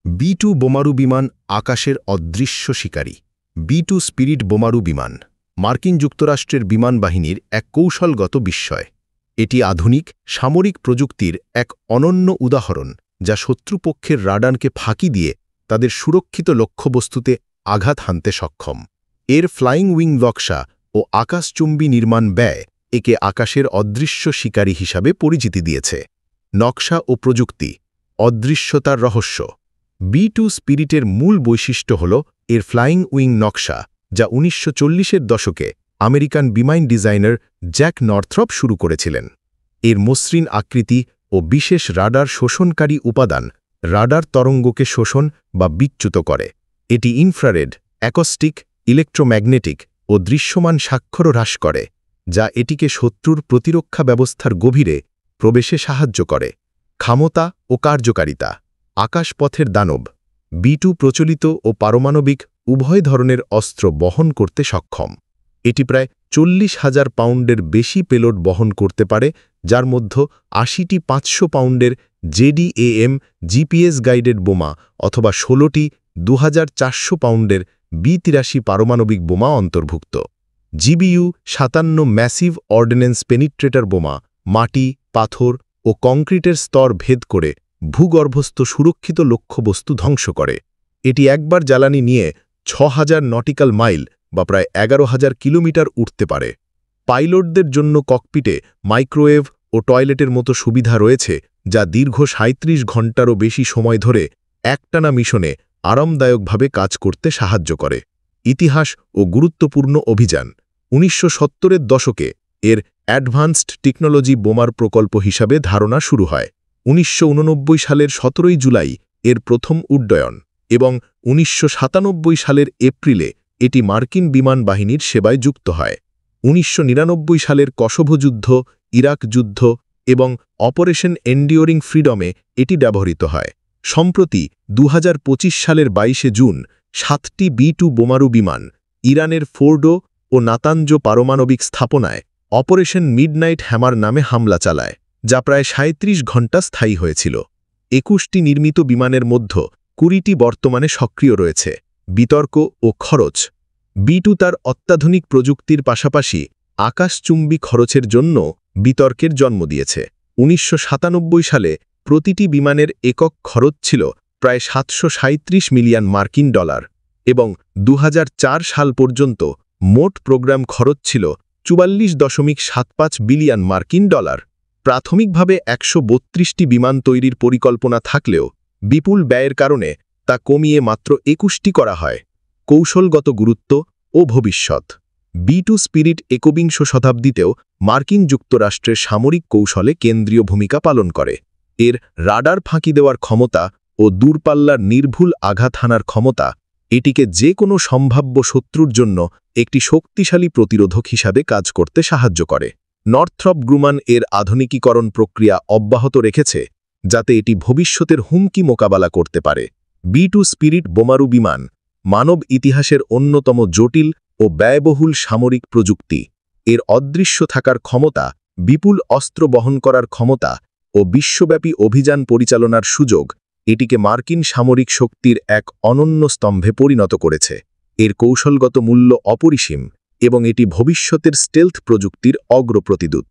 বি-2 বোমারু বিমান আকাশের অদৃশ্য শিকারী। বি-2 স্পিরিট বোমারু বিমান মার্কিন যুক্তরাষ্ট্রের বিমান বাহিনীর এক কৌশলগত বিস্ময়। এটি আধুনিক সামরিক প্রযুক্তির এক অনন্য উদাহরণ, যা শত্রুপক্ষের রাডারকে ফাঁকি দিয়ে তাদের সুরক্ষিত লক্ষ্যবস্তুতে আঘাত হানতে সক্ষম। এর ফ্লাইং উইং নকশা ও আকাশচুম্বী নির্মাণ ব্যয় একে আকাশের অদৃশ্য শিকারী হিসাবে পরিচিতি দিয়েছে। নকশা ও প্রযুক্তি। অদৃশ্যতার রহস্য। বি-2 স্পিরিটের মূল বৈশিষ্ট্য হল এর ফ্লাইং উইং নকশা, যা 1940-এর দশকে আমেরিকান বিমান ডিজাইনার জ্যাক নর্থ্রপ শুরু করেছিলেন। এর মসৃণ আকৃতি ও বিশেষ রাডার শোষণকারী উপাদান রাডার তরঙ্গকে শোষণ বা বিচ্যুত করে। এটি ইনফ্রারেড, অ্যাকস্টিক, ইলেকট্রোম্যাগনেটিক ও দৃশ্যমান স্বাক্ষরও হ্রাস করে, যা এটিকে শত্রুর প্রতিরক্ষা ব্যবস্থার গভীরে প্রবেশে সাহায্য করে। ক্ষমতা ও কার্যকারিতা। আকাশপথের দানব। বি-2 প্রচলিত ও পারমাণবিক উভয় ধরনের অস্ত্র বহন করতে সক্ষম। এটি প্রায় 40,000 পাউন্ডের বেশি পেলোড বহন করতে পারে, যার মধ্যে 80টি 500 পাউন্ডের জেডিএএম জিপিএস গাইডেড বোমা অথবা 16টি 2400 পাউন্ডের বি-83 পারমাণবিক বোমা অন্তর্ভুক্ত। জিবিইউ-57 ম্যাসিভ অর্ডিন্যান্স পেনিট্রেটর বোমা মাটি, পাথর ও কংক্রিটের স্তর ভেদ করে ভূগর্ভস্থ সুরক্ষিত লক্ষ্যবস্তু ধ্বংস করে। এটি একবার জ্বালানি নিয়ে 6000 নটিক্যাল মাইল বা প্রায় 11,000 কিলোমিটার উঠতে পারে। পাইলটদের জন্য ককপিটে মাইক্রোওয়েভ ও টয়লেটের মতো সুবিধা রয়েছে, যা দীর্ঘ 37 ঘণ্টারও বেশি সময় ধরে একটানা মিশনে আরামদায়কভাবে কাজ করতে সাহায্য করে। ইতিহাস ও গুরুত্বপূর্ণ অভিযান। 1970-এর দশকে এর অ্যাডভান্সড টেকনোলজি বোমার প্রকল্প হিসাবে ধারণা শুরু হয়। 1989 সালের 17 জুলাই এর প্রথম উড্ডয়ন এবং 1997 সালের এপ্রিলে এটি মার্কিন বিমান বাহিনীর সেবায় যুক্ত হয়। 1999 সালের কসোভো যুদ্ধ, ইরাক যুদ্ধ এবং অপারেশন এন্ডিওরিং ফ্রিডমে এটি ব্যবহৃত হয়। সম্প্রতি 2025 সালের 22 জুন 7টি বি-2 বোমারু বিমান ইরানের ফোর্ডো ও নাতাঞ্জ পারমাণবিক স্থাপনায় অপারেশন মিডনাইট হ্যামার নামে হামলা চালায়, যা প্রায় 37 ঘণ্টা স্থায়ী হয়েছিল। 21টি নির্মিত বিমানের মধ্যে 20টি বর্তমানে সক্রিয় রয়েছে। বিতর্ক ও খরচ। বি-2 তার অত্যাধুনিক প্রযুক্তির পাশাপাশি আকাশচুম্বী খরচের জন্য বিতর্কের জন্ম দিয়েছে। 1997 সালে প্রতিটি বিমানের একক খরচ ছিল প্রায় $737 মিলিয়ন মার্কিন ডলার এবং 2004 সাল পর্যন্ত মোট প্রোগ্রাম খরচ ছিল $44.75 বিলিয়ন মার্কিন ডলার। প্রাথমিকভাবে 132টি বিমান তৈরির পরিকল্পনা থাকলেও বিপুল ব্যয়ের কারণে তা কমিয়ে মাত্র 21টি করা হয়। কৌশলগত গুরুত্ব ও ভবিষ্যৎ। বি-2 স্পিরিট একবিংশ শতাব্দীতেও মার্কিন যুক্তরাষ্ট্রের সামরিক কৌশলে কেন্দ্রীয় ভূমিকা পালন করে। এর রাডার ফাঁকি দেওয়ার ক্ষমতা ও দূরপাল্লার নির্ভুল আঘাত হানার ক্ষমতা এটিকে যে কোনো সম্ভাব্য শত্রুর জন্য একটি শক্তিশালী প্রতিরোধক হিসাবে কাজ করতে সাহায্য করে। নর্থ্রপ গ্রুমান এর আধুনিকীকরণ প্রক্রিয়া অব্যাহত রেখেছে, যাতে এটি ভবিষ্যতের হুমকি মোকাবেলা করতে পারে। বি-2 স্পিরিট বোমারু বিমান মানব ইতিহাসের অন্যতম জটিল ও ব্যয়বহুল সামরিক প্রযুক্তি। এর অদৃশ্য থাকার ক্ষমতা, বিপুল অস্ত্র বহন করার ক্ষমতা ও বিশ্বব্যাপী অভিযান পরিচালনার সুযোগ এটিকে মার্কিন সামরিক শক্তির এক অনন্য স্তম্ভে পরিণত করেছে। এর কৌশলগত মূল্য অপরিসীম এবং এটি ভবিষ্যতের স্টেলথ প্রযুক্তির অগ্রপ্রতিদূত।